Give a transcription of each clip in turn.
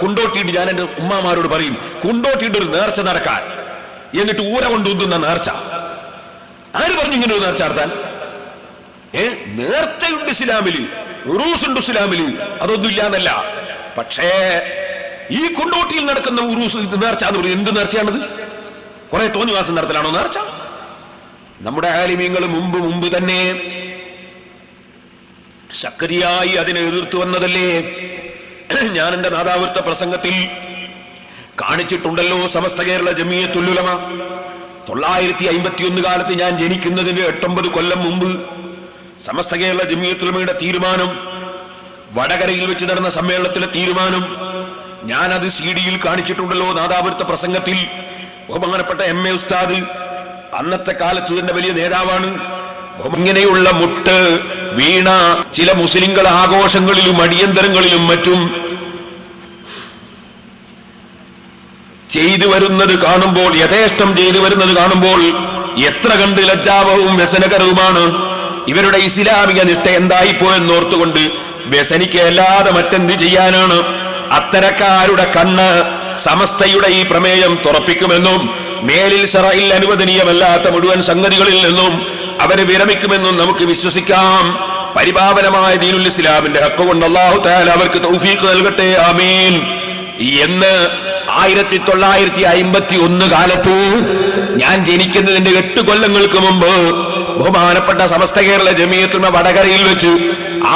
കുണ്ടോട്ടിയിട്ട് ഞാൻ എൻ്റെ ഉമ്മമാരോട് പറയും, കുണ്ടോട്ടിയിട്ട് ഒരു നേർച്ച നടക്കാൻ, എന്നിട്ട് ഊര കൊണ്ടുന്ന നേർച്ച. ആര് പറഞ്ഞു ഇങ്ങനെ ഒരു നേർച്ച നടത്താൻ? നേർച്ചയുണ്ട് ഇസ്ലാമില്, ഉറൂസുണ്ട് ഇസ്ലാമില്, അതൊന്നും ഇല്ലാന്നല്ല. പക്ഷേ ഈ കുണ്ടോട്ടിയിൽ നടക്കുന്ന ഉറൂസ് നേർച്ച എന്ന് പറയുന്നത് എന്ത് നേർച്ചയാണത്? കുറെ തോന്നിവാസം നടത്തലാണോ നേർച്ച? നമ്മുടെ ആലിമീങ്ങൾ മുമ്പ് തന്നെ ശക്തിയായി അതിനെ എതിർത്തു വന്നതല്ലേ? ഞാൻ എന്റെ നാദാവൃത്ത പ്രസംഗത്തിൽ കാണിച്ചിട്ടുണ്ടല്ലോ. സമസ്ത കേരള ജമിയത്തുൽ ഉലമ 951 കാലത്ത് ഞാൻ ജനിക്കുന്നതിന് 8-9 കൊല്ലം മുമ്പ് സമസ്ത കേരള ജമിയത്തുൽ ഉലമയുടെ തീരുമാനം, വടകരയിൽ വെച്ച് നടന്ന സമ്മേളനത്തിലെ തീരുമാനം, ഞാനത് CD-യിൽ കാണിച്ചിട്ടുണ്ടല്ലോ നാദാവൃത്ത പ്രസംഗത്തിൽ. ബഹുമാനപ്പെട്ട MA ഉസ്താദ് അന്നത്തെ കാലത്ത് തന്നെ വലിയ നേതാവാണ്. ഇങ്ങനെയുള്ള മുട്ട് വീണ ചില മുസ്ലിങ്ങൾ ആഘോഷങ്ങളിലും അടിയന്തരങ്ങളിലും മറ്റും ചെയ്തു വരുന്നത് കാണുമ്പോൾ, യഥേഷ്ടം ചെയ്തു വരുന്നത് കാണുമ്പോൾ എത്ര കണ്ട് ലജ്ജാവവും വ്യസനകരവുമാണ്. ഇവരുടെ ഇസ്ലാമിക നിഷ്ഠ എന്തായിപ്പോയെന്നോർത്തുകൊണ്ട് വ്യസനിക്കല്ലാതെ മറ്റെന്ത് ചെയ്യാനാണ്? അത്തരക്കാരുടെ കണ്ണ് സമസ്തയുടെ ഈ പ്രമേയം തുറപ്പിക്കുമെന്നും മേലിൽ ശറഇൽ അനുവദനീയമല്ലാത്ത മുഴുവൻ സംഗതികളിൽ നിന്നും അവരെ വിരമിക്കുമെന്നും നമുക്ക് വിശ്വസിക്കാം. പരിപാവനമായ ദീനുൽ ഇസ്ലാമിന്റെ ഹക്ക് കൊണ്ട് അല്ലാഹു തആല അവർക്ക് തൗഫീഖ് നൽകട്ടെ, ആമീൻ. എന്ന് 1951 കാലത്ത് ഞാൻ ജനിക്കുന്നതിന്റെ 8 കൊല്ലങ്ങൾക്ക് മുമ്പ് ബഹുമാനപ്പെട്ട സമസ്ത കേരള ജമിയത്തുൽ ഉലമ വടകരയിൽ വെച്ച്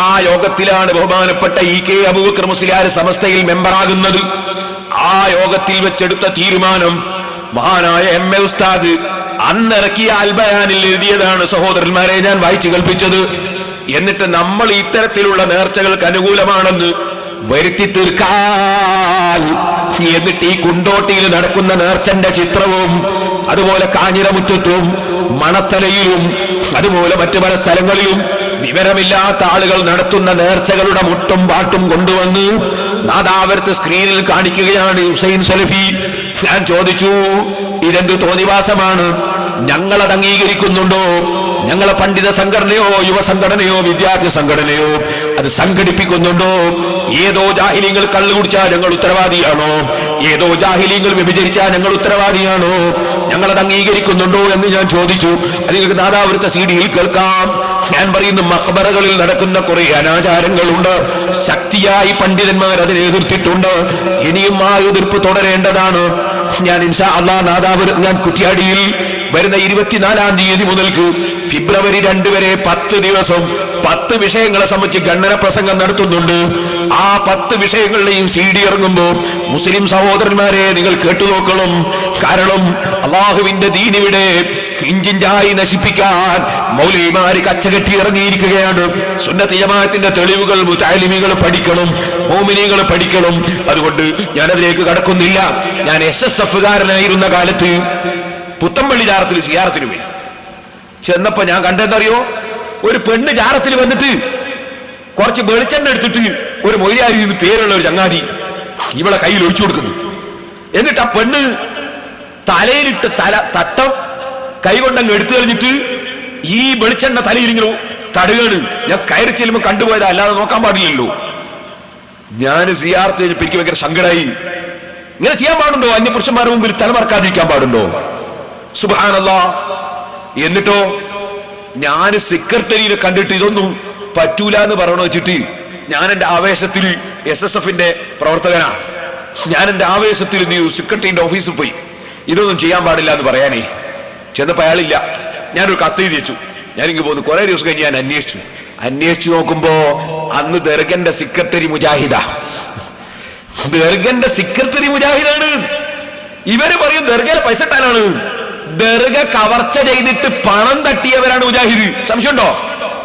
ആ യോഗത്തിലാണ് ബഹുമാനപ്പെട്ട EK അബൂബക്കർ മുസ്ലിയാർ സമസ്തയിൽ മെമ്പറാകുന്നത്. ആ യോഗത്തിൽ വെച്ചെടുത്ത തീരുമാനം മഹാനായ MA ഉസ്താദ് അന്നിറക്കിയ അൽബയാനിൽ എഴുതിയതാണ് സഹോദരന്മാരെ ഞാൻ വായിച്ചു കൽപ്പിച്ചത്. എന്നിട്ട് നമ്മൾ ഇത്തരത്തിലുള്ള നേർച്ചകൾക്ക് അനുകൂലമാണെന്ന് വരുത്തി തീർക്കാൻ, എന്നിട്ട് ഈ കുണ്ടോട്ടിയിൽ നടക്കുന്ന നേർച്ചന്റെ ചിത്രവും അതുപോലെ കാഞ്ഞിരമുറ്റത്തും മണത്തലയിലും അതുപോലെ മറ്റു പല സ്ഥലങ്ങളിലും വിവരമില്ലാത്ത ആളുകൾ നടത്തുന്ന നേർച്ചകളുടെ മുട്ടും പാട്ടും കൊണ്ടുവന്ന് നാദാവൃത്ത് സ്ക്രീനിൽ കാണിക്കുകയാണ് ഹുസൈൻ സലഫി. ഞാൻ ചോദിച്ചു, ഇതെന്ത് തോന്നിവാസമാണ്? ഞങ്ങളത് അംഗീകരിക്കുന്നുണ്ടോ? ഞങ്ങളെ പണ്ഡിത സംഘടനയോ യുവസംഘടനയോ വിദ്യാർത്ഥി സംഘടനയോ അത് സംഘടിപ്പിക്കുന്നുണ്ടോ? ഏതോ ജാഹിലീങ്ങൾ കള്ളു കുടിച്ചാൽ ഞങ്ങൾ ഉത്തരവാദിയാണോ? ഏതോ ജാഹിലീങ്ങൾ വ്യഭിചരിച്ചാൽ ഞങ്ങൾ ഉത്തരവാദിയാണോ? ഞങ്ങളത് അംഗീകരിക്കുന്നുണ്ടോ എന്ന് ഞാൻ ചോദിച്ചു. അത് നിങ്ങൾക്ക് നാദാവൃത്ത CD-യിൽ കേൾക്കാം. ഞാൻ പറയുന്നു, മഖ്ബറകളിൽ നടക്കുന്ന കുറെ അനാചാരങ്ങളുണ്ട്. ശക്തിയായി പണ്ഡിതന്മാർ അതിനെ എതിർത്തിട്ടുണ്ട്. ഇനിയും ആ എതിർപ്പ് തുടരേണ്ടതാണ്. ഞാൻ ഇൻഷാ അല്ലാഹ് ഞാൻ കുറ്റ്യാടിയിൽ വരുന്ന 24-ാം തീയതി മുതൽക്ക് ഫെബ്രുവരി 2 വരെ 10 ദിവസം 10 വിഷയങ്ങളെ സംബന്ധിച്ച് ഗണ്ണന പ്രസംഗം നടത്തുന്നുണ്ട്. ആ 10 വിഷയങ്ങളുടെയും CD ഇറങ്ങുമ്പോൾ മുസ്ലിം സഹോദരന്മാരെ നിങ്ങൾ കേട്ടുനോക്കണം. കാരണം അള്ളാഹുവിന്റെ ദീനിവിടെ ഇഞ്ചിഞ്ചായി നശിപ്പിക്കാൻ മൗലവിമാര് കച്ചകെട്ടി ഇറങ്ങിയിരിക്കുകയാണ്. സുന്നത്ത് ജമാഅത്തിന്റെ തെളിവുകൾ മുതഅല്ലിമീങ്ങൾ പഠിക്കണം, മുഅ്മിനീങ്ങൾ പഠിക്കണം. അതുകൊണ്ട് ഞാനതിലേക്ക് കടക്കുന്നില്ല. ഞാൻ SSF-കാരനായിരുന്ന കാലത്ത് പുത്തമ്പള്ളി ജാറത്തിൽ സിയാറത്തിന് പോയി. ചെന്നപ്പോ ഞാൻ കണ്ടെന്നറിയോ, ഒരു പെണ്ണ് ജാറത്തിൽ വന്നിട്ട് കുറച്ച് വെളിച്ചെണ്ണ എടുത്തിട്ട് ഒരു മൊയ്ലാരി എന്ന് പേരുള്ള ഒരു ചങ്ങാതി ഇവളെ കയ്യിൽ ഒഴിച്ചു കൊടുക്കുന്നു. എന്നിട്ട് ആ പെണ്ണ് തലയിലിട്ട് തട്ടം കൈകൊണ്ടങ്ങ് എടുത്തു കഴിഞ്ഞിട്ട് ഈ വെളിച്ചെണ്ണ തലയിലിങ്ങനെ തടുകയാണ്. ഞാൻ കയറി ചെല്ലുമ്പോൾ കണ്ടുപോയതാ, അല്ലാതെ നോക്കാൻ പാടില്ലല്ലോ. ഞാൻ സിയാറത്ത് കഴിഞ്ഞപ്പോൾ എനിക്ക് ഭയങ്കര സങ്കടമായി. ഇങ്ങനെ ചെയ്യാൻ പാടുണ്ടോ? അന്യപുരുഷന്മാരുടെ മുമ്പിൽ തലമറക്കാതിരിക്കാൻ പാടുണ്ടോ? സുബ്ഹാനല്ലാഹ്. എന്നിട്ടോ ഞാൻ സെക്രട്ടറിയെ കണ്ടിട്ട് ഇതൊന്നും പറ്റൂല എന്ന് പറയണോ വെച്ചിട്ട് ഞാൻ എൻ്റെ ആവേശത്തിൽ SSF-ന്റെ പ്രവർത്തകനാണ്. ഞാൻ എൻ്റെ ആവേശത്തിൽ സെക്രട്ടറിന്റെ ഓഫീസിൽ പോയി ഇതൊന്നും ചെയ്യാൻ പാടില്ല എന്ന് പറയാനേ. ചെന്നപ്പോൾ അയാളില്ല. ഞാനൊരു കത്ത് എഴുതിച്ചു. ഞാനിങ്ങ് പോകുന്നു. കുറെ ദിവസം കഴിഞ്ഞ് ഞാൻ അന്വേഷിച്ചു നോക്കുമ്പോ അന്ന് ദർഗന്റെ സെക്രട്ടറി മുജാഹിദാണ്. ഇവര് പറയും ദർഗയിലെ പൈസ ഇട്ടാനാണ്. ദർഗ കവർച്ച ചെയ്തിട്ട് പണം തട്ടിയവരാണ് മുജാഹിദ്. സംശയമുണ്ടോ?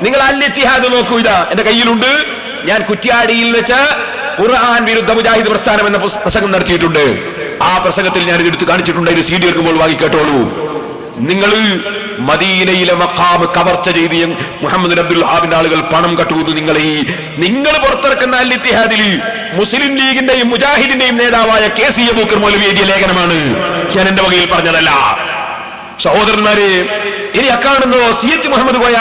നിങ്ങൾ അൽ-ഇത്തിഹാദ് നോക്കൂ, ഇതാ എന്റെ കയ്യിലുണ്ട്. ഞാൻ കുറ്റ്യാടിയിൽ വെച്ച് ഖുർആൻ വിരുദ്ധ മുജാഹിദ് പ്രസ്ഥാനം എന്ന പ്രസംഗം നടത്തിയിട്ടുണ്ട്. ആ പ്രസംഗത്തിൽ ഞാൻ ഇതെടുത്ത് കാണിച്ചിട്ടുണ്ട്. ഇത് CD എടുക്കുമ്പോൾ വാങ്ങി കേട്ടോളൂ. നിങ്ങൾ മദീനയിലെ മഖാം കവർച്ച ചെയ്ത് മുഹമ്മദ് അബ്ദുൽ വഹാബിന്റെ ആളുകൾ പണം കട്ടുകൊണ്ട് നിങ്ങൾ പുറത്തിറക്കുന്ന അൽ-ഇത്തിഹാദിൽ മുസ്ലിം ലീഗിന്റെയും മുജാഹിദിന്റെയും നേതാവായ KC അബൂബക്കർ മൗലവി എഴുതിയ ലേഖനമാണ്. ഞാൻ എന്റെ വകയിൽ പറഞ്ഞതല്ല. സഹോദരന്മാരെ, ഇനി അക്കാണുന്നോ CH മുഹമ്മദ് കോയ